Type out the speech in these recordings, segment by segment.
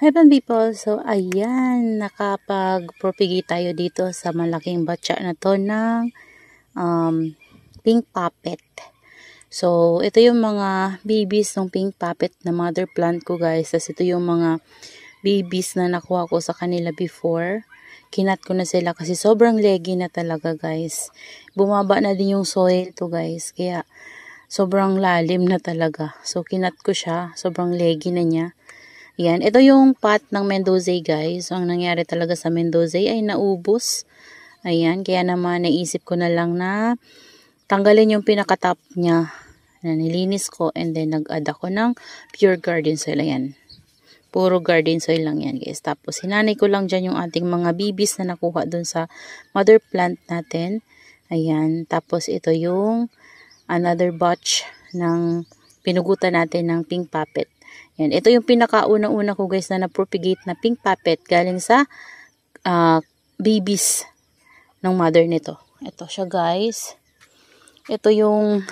Heaven people, so ayan, nakapag-propagate tayo dito sa malaking batya na to ng pink puppet. So, ito yung mga babies ng pink puppet na mother plant ko guys. Tapos ito yung mga babies na nakuha ko sa kanila before. Kinat ko na sila kasi sobrang leggy na talaga guys. Bumaba na din yung soil to guys. Kaya sobrang lalim na talaga. So, kinat ko siya. Sobrang leggy na niya. Yan, ito yung pot ng Mendoza guys. Ang nangyari talaga sa Mendoza ay naubos. Ayan, kaya naman naisip ko na lang na tanggalin yung pinaka-top niya. Na nilinis ko and then nag-add ako ng pure garden soil. Ayan, puro garden soil lang yan guys. Tapos hinanay ko lang dyan yung ating mga bibis na nakuha dun sa mother plant natin. Ayan, tapos ito yung another batch ng pinugutan natin ng pink puppet. Yan, ito yung pinakauna-una ko guys na na-propagate na pink puppet galing sa babies ng mother nito. Ito siya guys. Ito yung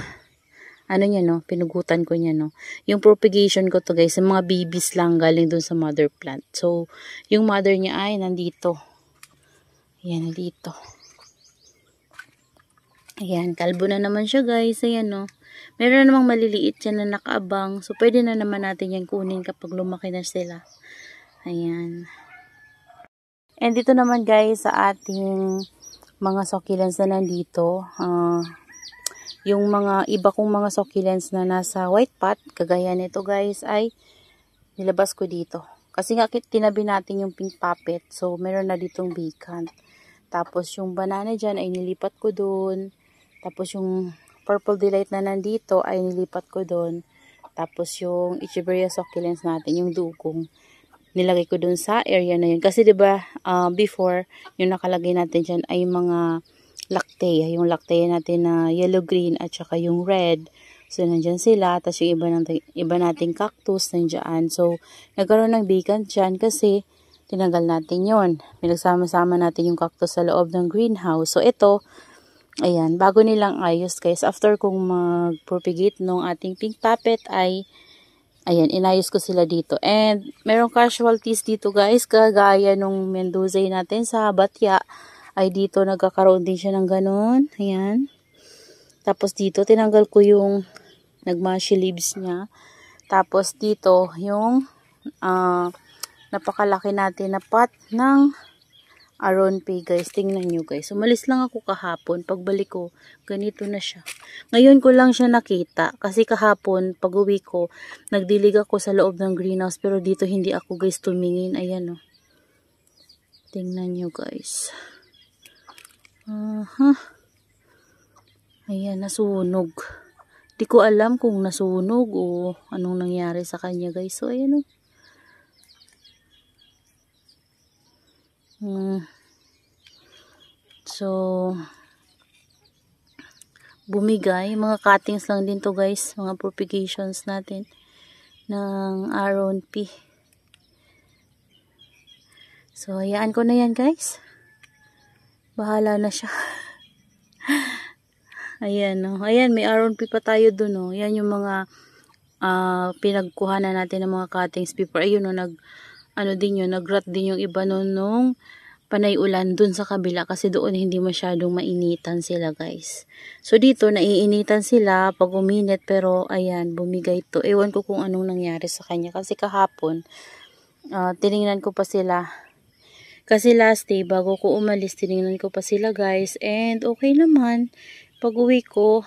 ano niya no, pinugutan ko niya no. Yung propagation ko to guys, yung mga babies lang galing dun sa mother plant. So, yung mother niya ay nandito. Ayan, nandito. Ayan, kalbo na naman siya guys. Ayan no. Meron namang maliliit yan na nakaabang. So, pwede na naman natin yan kunin kapag lumaki na sila. Ayan. And dito naman guys sa ating mga succulents na nandito. Yung mga iba kong mga succulents na nasa white pot, kagaya nito guys, ay nilabas ko dito. Kasi nga tinabi natin yung pink puppet. So, meron na ditong vacant. Tapos, yung banana dyan ay nilipat ko doon. Tapos, yung purple delight na nandito ay nilipat ko doon. Tapos yung Echeveria succulents natin, yung dugong, nilagay ko doon sa area na yun. Kasi 'di ba before yung nakalagay natin diyan ay mga lactea, yung lactea natin na yellow green at saka yung red. So nandiyan sila, tapos yung iba nating cactus nandiyan. So nagkaroon ng vacant diyan kasi tinanggal natin 'yon. Pinagsama-sama natin yung cactus sa loob ng greenhouse. So ito, ayan, bago nilang ayos guys, after kong mag-propagate nung ating pink puppet ay, ayan, inayos ko sila dito. And, merong casualties dito guys, kagaya nung Mendoza natin sa Batya, ay dito nagkakaroon din siya ng ganun. Ayan. Tapos dito, tinanggal ko yung nagmashi leaves niya. Tapos dito, yung napakalaki natin na pot ng Aron P guys, tingnan nyo guys. Umalis lang ako kahapon. Pagbalik ko, ganito na siya. Ngayon ko lang siya nakita. Kasi kahapon, pag uwi ko, nagdilig ako sa loob ng greenhouse. Pero dito hindi ako guys tumingin. Ayan o. Tingnan nyo guys. Ayan, nasunog. Di ko alam kung nasunog o anong nangyari sa kanya guys. So, ayan o. So, bumigay. Mga cuttings lang din to guys. Mga propagations natin ng Aron P. So, hayaan ko na yan guys. Bahala na siya. Ayan o. Ayan, may Aron P pa tayo dun o. Yan yung mga pinagkuha na natin ng mga cuttings before. Ayun o, nag-rot din yung iba nung panay ulan dun sa kabila kasi doon hindi masyadong mainitan sila guys. So dito naiinitan sila pag uminit pero ayan bumigay to. Ewan ko kung anong nangyari sa kanya kasi kahapon tiningnan ko pa sila. Kasi last day bago ko umalis tiningnan ko pa sila guys and okay naman pag uwi ko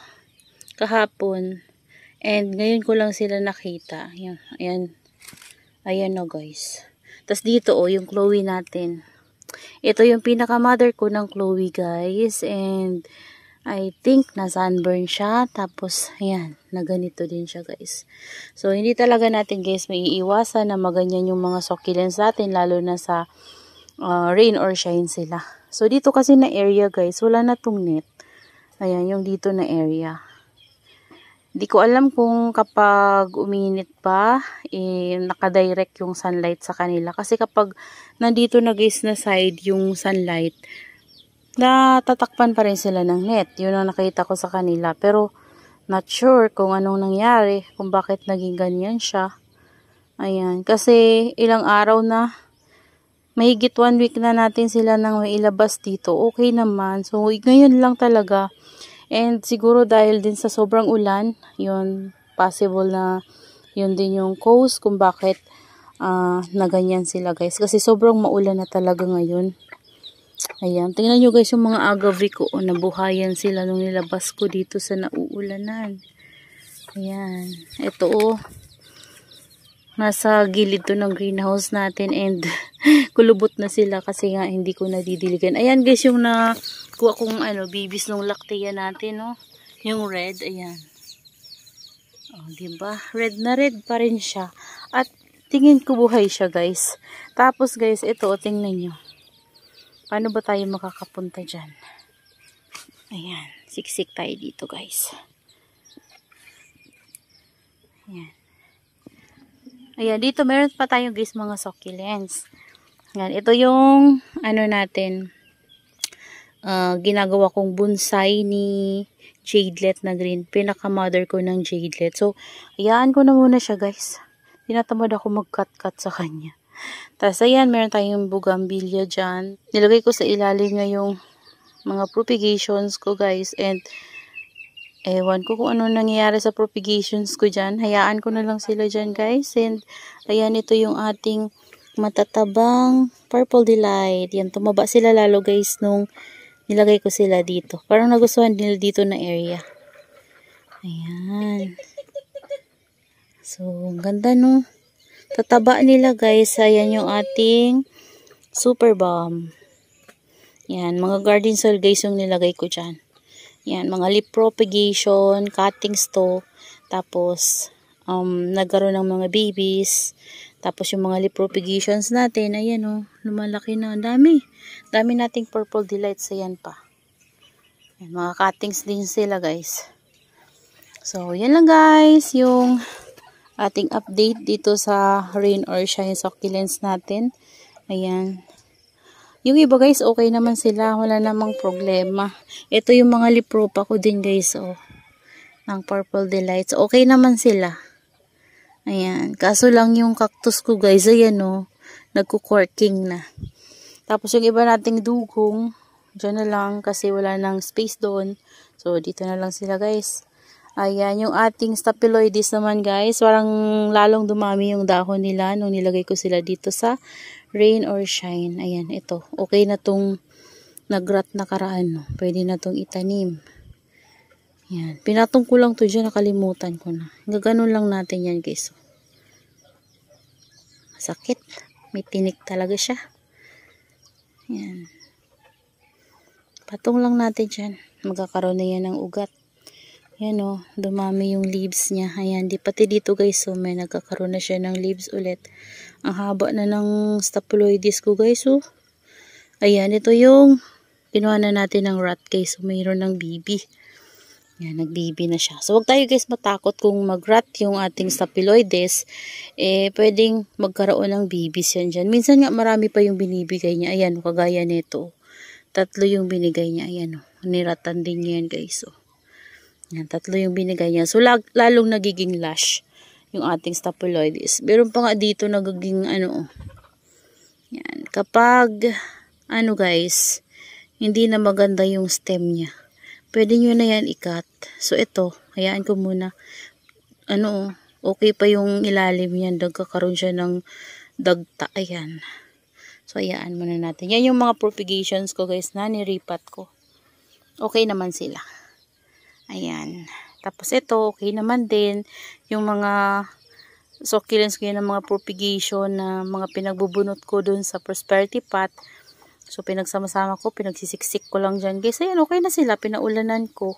kahapon and ngayon ko lang sila nakita. Ayan na guys. Tas dito yung Chloe natin. Ito yung pinaka-mother ko ng Chloe guys. And I think na sunburn siya. Tapos ayan, na ganito din siya guys. So hindi talaga natin guys maiiwasan na maganyan yung mga succulents natin. Lalo na sa rain or shine sila. So dito kasi na area guys, wala na tong net. Ayan, yung dito na area. Di ko alam kung kapag uminit pa, nakadirect yung sunlight sa kanila. Kasi kapag nandito na guys na side yung sunlight, natatakpan pa rin sila ng net. Yun ang nakita ko sa kanila. Pero, not sure kung anong nangyari, kung bakit naging ganyan siya. Ayan, kasi ilang araw na, mahigit 1 week na natin sila nang ilabas dito. Okay naman. So, ngayon lang talaga. And siguro dahil din sa sobrang ulan, yun, possible na yun din yung cause kung bakit na ganyan sila guys. Kasi sobrang maulan na talaga ngayon. Ayan, tingnan nyo guys yung mga agave ko. Nabuhayan sila nung nilabas ko dito sa nauulanan. Ayan, ito nasa gilid to ng greenhouse natin and kulubot na sila kasi nga hindi ko nadidiligan. Ayan guys yung nakuha kong bibis ng lactea natin, no? Yung red, ayan. Oh, diba? Red na red pa rin siya. At tingin ko buhay siya guys. Tapos guys, ito, tingnan nyo. Paano ba tayo makakapunta dyan? Ayan, siksik tayo dito guys. Ayan. Ayan, dito meron pa tayo guys mga succulents. Ayan, ito yung natin. Ginagawa kong bonsai ni jadelet na green. Pinaka-mother ko ng jadelet. So, hayaan ko na muna siya guys. Tinatamad ako mag-cut-cut sa kanya. Tapos ayan, meron tayong bougainvillea dyan. Nilagay ko sa ilalim nga yung mga propagations ko guys. And ewan ko kung ano nangyayari sa propagations ko dyan. Hayaan ko na lang sila dyan guys. And ayan, ito yung ating matatabang purple delight. Yan, tumaba sila lalo guys nung nilagay ko sila dito. Parang nagustuhan nila dito na area. Ayan. So, ganda no. Tataba nila guys. Ayan yung ating super bomb. Yan, mga garden soil guys yung nilagay ko dyan. Yan, mga leaf propagation, cuttings to. Tapos, nagkaroon ng mga babies. Tapos, yung mga leaf propagations natin, ayan o, lumalaki na. Ang dami. Dami nating purple delights. Ayan pa. Yan, mga cuttings din sila, guys. So, yan lang, guys. Yung ating update dito sa rain or shine succulents natin. Ayan. Yung iba guys, okay naman sila. Wala namang problema. Ito yung mga lipropa ko din guys. Oh, ng purple delights. Okay naman sila. Ayan. Kaso lang yung cactus ko guys. Ayan oh. Nagkukorking na. Tapos yung iba nating dugong. Diyan na lang kasi wala nang space doon. So dito na lang sila guys. Ayan. Yung ating staphyloides naman guys. Parang lalong dumami yung dahon nila nung nilagay ko sila dito sa rain or shine. Ayan, ito. Okay na tong nagrat na karaan. No? Pwede na tong itanim. Ayan. Pinatong ko lang to dyan. Nakalimutan ko na. Gaganon lang natin yan guys. Masakit. May tinik talaga siya. Ayan. Patong lang natin dyan. Magkakaroon na yan ng ugat. Ayan o. Dumami yung leaves niya. Ayan. Di pati dito guys. So, may nagkakaroon na siya ng leaves ulit. Ang haba na ng staphyloides ko guys. Oh. Ayan, ito yung kinuha na natin ng rat case. So, mayroon ng bibi. Ayan, nagbibi na siya. So, wag tayo guys matakot kung mag-rat yung ating staphyloides. Pwedeng magkaroon ng bibis yan dyan. Minsan nga marami pa yung binibigay niya. Ayan, kagaya nito. 3 yung binigay niya. Ayan, niratan din yan guys. Oh. Ayan, 3 yung binigay niya. So, lalong nagiging lush yung ating staphyloides. Meron pa nga dito nagiging yan. Kapag guys, hindi na maganda yung stem niya. Pwede nyo na yan i-cut. So ito, hayaan ko muna. Okay pa yung ilalim yan. Nagkakaroon siya ng dagta. Ayan. So hayaan muna natin. Yan yung mga propagations ko guys na niripat ko. Okay naman sila. Ayan. Tapos ito, okay naman din. Yung mga succulents ko yan, ng mga propagation na mga pinagbubunot ko dun sa prosperity pot. So, pinagsama-sama ko, pinagsisiksik ko lang dyan. Guys, ayan, okay na sila. Pinaulanan ko.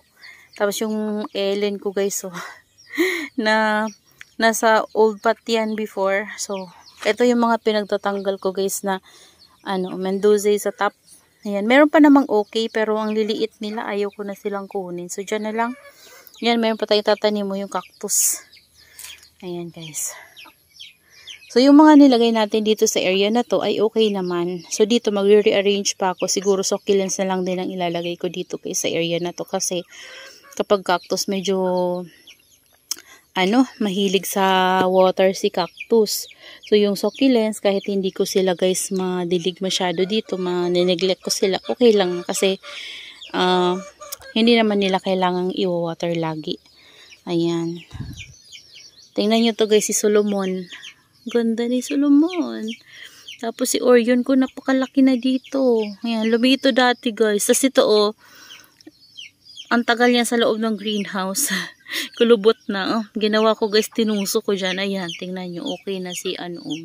Tapos yung elen ko guys, so, na nasa old pot yan before. So, ito yung mga pinagtatanggal ko guys na Mendoza sa top. Ayan, meron pa namang okay, pero ang liliit nila, ayaw ko na silang kunin. So, dyan na lang. Yan, mayroon pa tayong tatanim mo yung cactus. Ayan guys. So, yung mga nilagay natin dito sa area na to ay okay naman. So, dito mag-rearrange pa ako. Siguro succulents na lang din ang ilalagay ko dito sa area na to. Kasi, kapag cactus medyo mahilig sa water si cactus. So, yung succulents, kahit hindi ko sila guys madilig masyado dito, ma-neglect ko sila, okay lang kasi hindi naman nila kailangang i-water lagi. Ayan. Tingnan nyo to guys, si Solomon. Ganda ni Solomon. Tapos si Orion ko, napakalaki na dito. Ayan, lumito dati guys. Tapos ito ang tagal niya sa loob ng greenhouse. Kulubot na. Ginawa ko guys, tinuso ko dyan. Ayan, tingnan nyo. Okay na si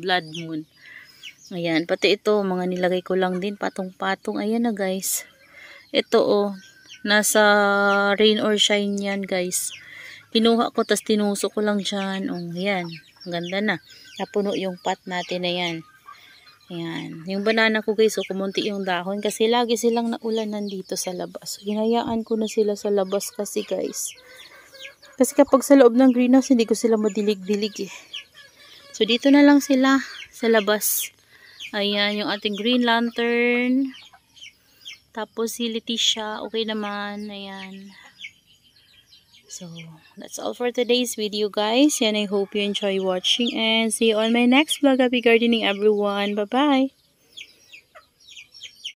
Blood Moon. Ayan, pati ito, mga nilagay ko lang din. Patong-patong. Ayan na guys. Ito nasa rain or shine yan guys. Kinuha ko, tas tinuso ko lang dyan. Ayan. Ang ganda na. Napuno yung pot natin na yan. Ayan. Yung banana ko guys, kumunti yung dahon kasi lagi silang naulanan dito sa labas. So, hinayaan ko na sila sa labas kasi guys. Kasi kapag sa loob ng greenhouse, hindi ko sila madilig-dilig eh. So, dito na lang sila sa labas. Ayan, yung ating green lantern. Tapos si Leticia, okay naman. Ayan. So, that's all for today's video guys. And I hope you enjoy watching and see you on my next vlog. Happy gardening everyone. Bye-bye.